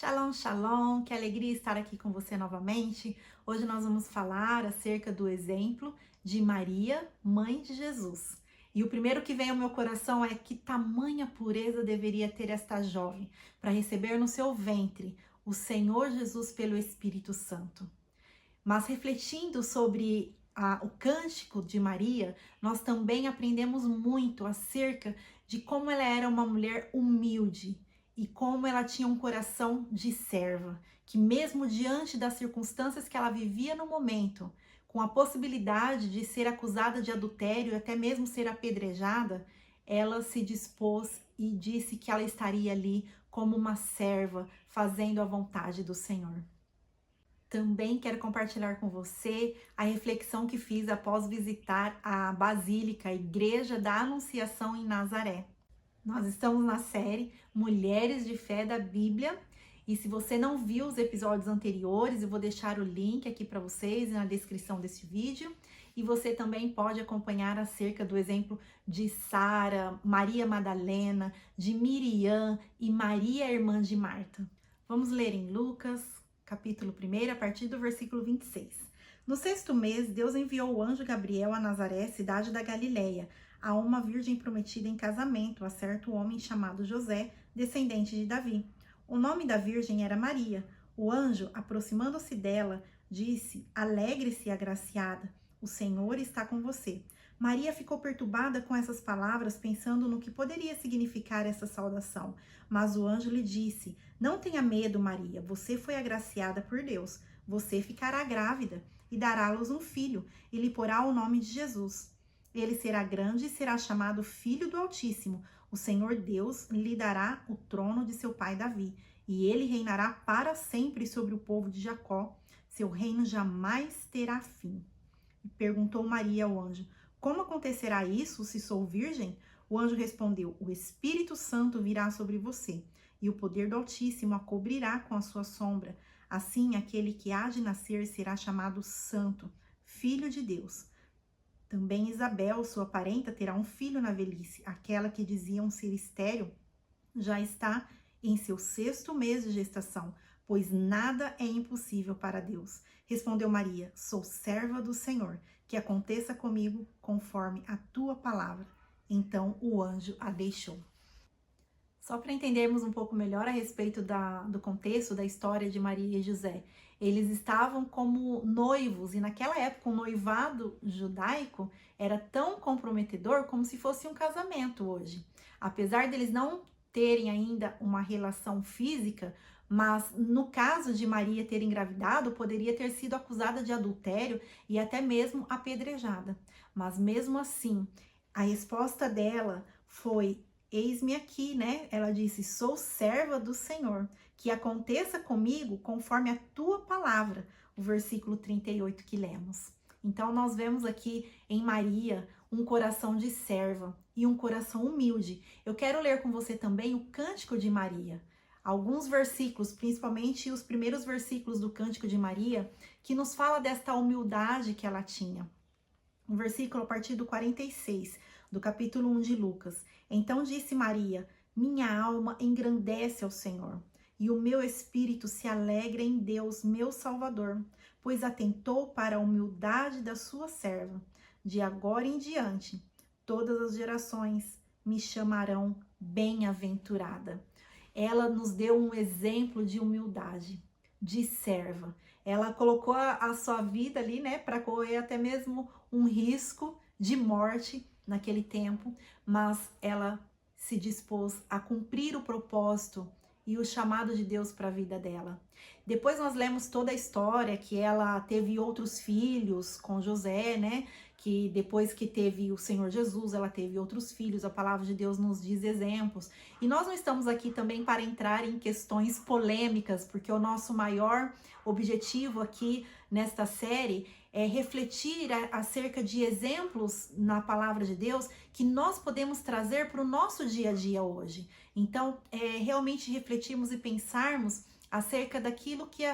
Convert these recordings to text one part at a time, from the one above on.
Shalom, shalom, que alegria estar aqui com você novamente. Hoje nós vamos falar acerca do exemplo de Maria, mãe de Jesus. E o primeiro que vem ao meu coração é que tamanha pureza deveria ter esta jovem para receber no seu ventre o Senhor Jesus pelo Espírito Santo. Mas refletindo sobre o cântico de Maria, nós também aprendemos muito acerca de como ela era uma mulher humilde e como ela tinha um coração de serva, que mesmo diante das circunstâncias que ela vivia no momento, com a possibilidade de ser acusada de adultério e até mesmo ser apedrejada, ela se dispôs e disse que ela estaria ali como uma serva, fazendo a vontade do Senhor. Também quero compartilhar com você a reflexão que fiz após visitar a Basílica, a Igreja da Anunciação em Nazaré. Nós estamos na série Mulheres de Fé da Bíblia e se você não viu os episódios anteriores, eu vou deixar o link aqui para vocês na descrição desse vídeo. E você também pode acompanhar acerca do exemplo de Sara, Maria Madalena, de Miriam e Maria, irmã de Marta. Vamos ler em Lucas, capítulo 1, a partir do versículo 26. No 6º mês, Deus enviou o anjo Gabriel a Nazaré, cidade da Galileia, a uma virgem prometida em casamento a certo homem chamado José, descendente de Davi. O nome da virgem era Maria. O anjo, aproximando-se dela, disse: Alegre-se, agraciada, o Senhor está com você. Maria ficou perturbada com essas palavras, pensando no que poderia significar essa saudação. Mas o anjo lhe disse: Não tenha medo, Maria, você foi agraciada por Deus. Você ficará grávida e dará à luz um filho, e lhe porá o nome de Jesus. Ele será grande e será chamado Filho do Altíssimo. O Senhor Deus lhe dará o trono de seu pai Davi, e ele reinará para sempre sobre o povo de Jacó. Seu reino jamais terá fim. E perguntou Maria ao anjo: Como acontecerá isso se sou virgem? O anjo respondeu: O Espírito Santo virá sobre você, e o poder do Altíssimo a cobrirá com a sua sombra. Assim, aquele que há de nascer será chamado Santo, Filho de Deus. Também Isabel, sua parenta, terá um filho na velhice. Aquela que diziam ser estéril já está em seu 6º mês de gestação, pois nada é impossível para Deus. Respondeu Maria: Sou serva do Senhor, que aconteça comigo conforme a tua palavra. Então o anjo a deixou. Só para entendermos um pouco melhor a respeito do contexto da história de Maria e José. Eles estavam como noivos e naquela época o noivado judaico era tão comprometedor como se fosse um casamento hoje. Apesar deles não terem ainda uma relação física, mas no caso de Maria ter engravidado, poderia ter sido acusada de adultério e até mesmo apedrejada. Mas mesmo assim, a resposta dela foi: Eis-me aqui, né? Ela disse: Sou serva do Senhor, que aconteça comigo conforme a tua palavra. O versículo 38 que lemos. Então, nós vemos aqui em Maria um coração de serva e um coração humilde. Eu quero ler com você também o Cântico de Maria. Alguns versículos, principalmente os primeiros versículos do Cântico de Maria, que nos fala desta humildade que ela tinha. Um versículo a partir do 46, do capítulo 1 de Lucas. Então disse Maria: Minha alma engrandece ao Senhor, e o meu espírito se alegra em Deus, meu Salvador, pois atentou para a humildade da sua serva. De agora em diante, todas as gerações me chamarão bem-aventurada. Ela nos deu um exemplo de humildade, de serva. Ela colocou a sua vida ali, né, para correr até mesmo um risco de morte naquele tempo, mas ela se dispôs a cumprir o propósito e o chamado de Deus para a vida dela. Depois nós lemos toda a história que ela teve outros filhos com José, né? Que depois que teve o Senhor Jesus, ela teve outros filhos. A palavra de Deus nos diz exemplos. E nós não estamos aqui também para entrar em questões polêmicas, porque o nosso maior objetivo aqui nesta série é refletir acerca de exemplos na palavra de Deus que nós podemos trazer para o nosso dia a dia hoje. Então, realmente refletirmos e pensarmos acerca daquilo que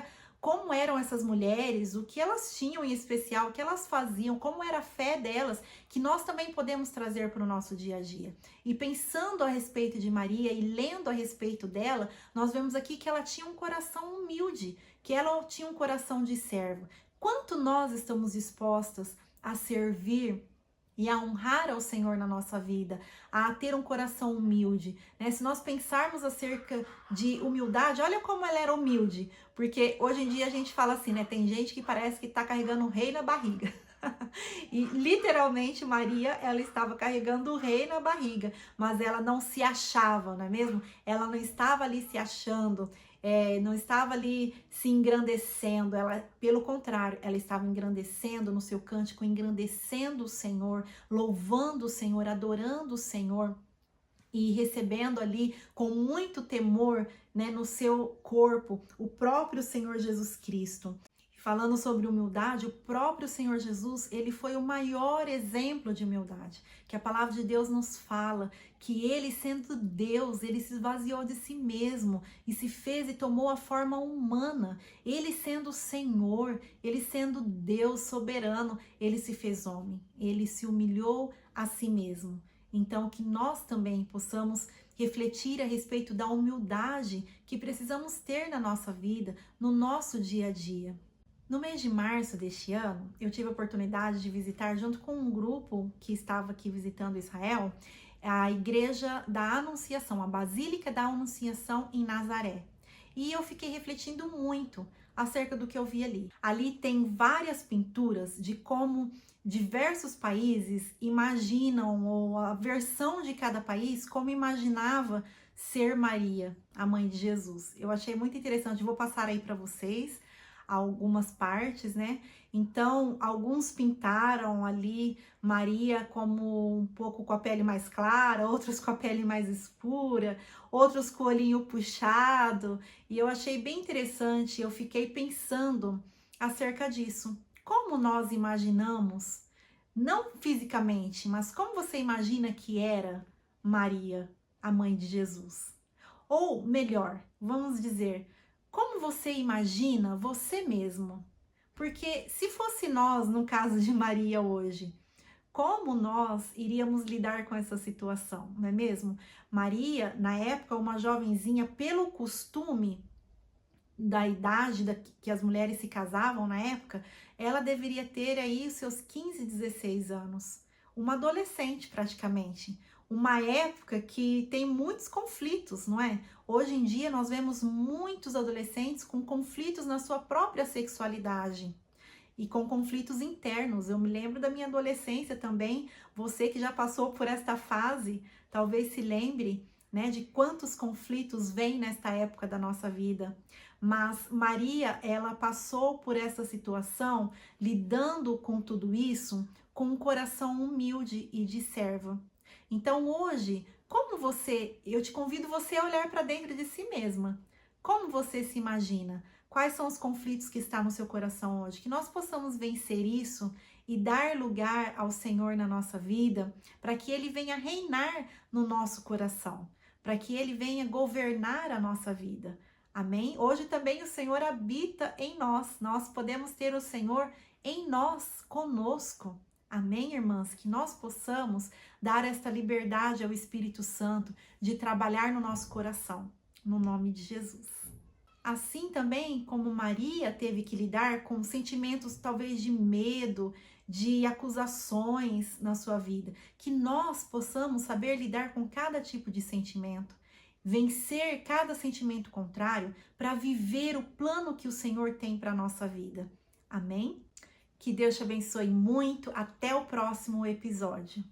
como eram essas mulheres, o que elas tinham em especial, o que elas faziam, como era a fé delas, que nós também podemos trazer para o nosso dia a dia. E pensando a respeito de Maria e lendo a respeito dela, nós vemos aqui que ela tinha um coração humilde, que ela tinha um coração de servo. Quanto nós estamos dispostas a servir e a honrar ao Senhor na nossa vida, a ter um coração humilde, né? Se nós pensarmos acerca de humildade, olha como ela era humilde, porque hoje em dia a gente fala assim, né? Tem gente que parece que está carregando um rei na barriga. E literalmente Maria, ela estava carregando o rei na barriga, mas ela não se achava, não é mesmo? Ela não estava ali se achando, não estava ali se engrandecendo, ela, pelo contrário, ela estava engrandecendo no seu cântico, engrandecendo o Senhor, louvando o Senhor, adorando o Senhor e recebendo ali com muito temor, né, no seu corpo, o próprio Senhor Jesus Cristo. Falando sobre humildade, o próprio Senhor Jesus, ele foi o maior exemplo de humildade, que a palavra de Deus nos fala, que ele sendo Deus, ele se esvaziou de si mesmo e se fez e tomou a forma humana. Ele sendo Senhor, ele sendo Deus soberano, ele se fez homem, ele se humilhou a si mesmo. Então, que nós também possamos refletir a respeito da humildade que precisamos ter na nossa vida, no nosso dia a dia. No mês de março deste ano, eu tive a oportunidade de visitar, junto com um grupo que estava aqui visitando Israel, a Igreja da Anunciação, a Basílica da Anunciação em Nazaré. E eu fiquei refletindo muito acerca do que eu vi ali. Ali tem várias pinturas de como diversos países imaginam, ou a versão de cada país, como imaginava ser Maria, a mãe de Jesus. Eu achei muito interessante, vou passar aí para vocês algumas partes, né? Então, alguns pintaram ali Maria como um pouco com a pele mais clara, outros com a pele mais escura, outros com o olhinho puxado, e eu achei bem interessante, eu fiquei pensando acerca disso. Como nós imaginamos, não fisicamente, mas como você imagina que era Maria, a mãe de Jesus? Ou melhor, vamos dizer, como você imagina você mesmo? Porque se fosse nós, no caso de Maria hoje, como nós iríamos lidar com essa situação, não é mesmo? Maria, na época, uma jovenzinha, pelo costume da idade que as mulheres se casavam na época, ela deveria ter aí os seus 15, 16 anos. Uma adolescente praticamente. Uma época que tem muitos conflitos, não é? Hoje em dia nós vemos muitos adolescentes com conflitos na sua própria sexualidade e com conflitos internos. Eu me lembro da minha adolescência também. Você que já passou por esta fase, talvez se lembre, né, de quantos conflitos vêm nesta época da nossa vida. Mas Maria, ela passou por essa situação, lidando com tudo isso, com um coração humilde e de serva. Então hoje, eu te convido você a olhar para dentro de si mesma. Como você se imagina? Quais são os conflitos que estão no seu coração hoje? Que nós possamos vencer isso e dar lugar ao Senhor na nossa vida, para que Ele venha reinar no nosso coração, para que Ele venha governar a nossa vida. Amém? Hoje também o Senhor habita em nós. Nós podemos ter o Senhor em nós, conosco. Amém, irmãs? Que nós possamos dar esta liberdade ao Espírito Santo de trabalhar no nosso coração, no nome de Jesus. Assim também como Maria teve que lidar com sentimentos talvez de medo, de acusações na sua vida, que nós possamos saber lidar com cada tipo de sentimento, vencer cada sentimento contrário para viver o plano que o Senhor tem para a nossa vida. Amém? Que Deus te abençoe muito. Até o próximo episódio.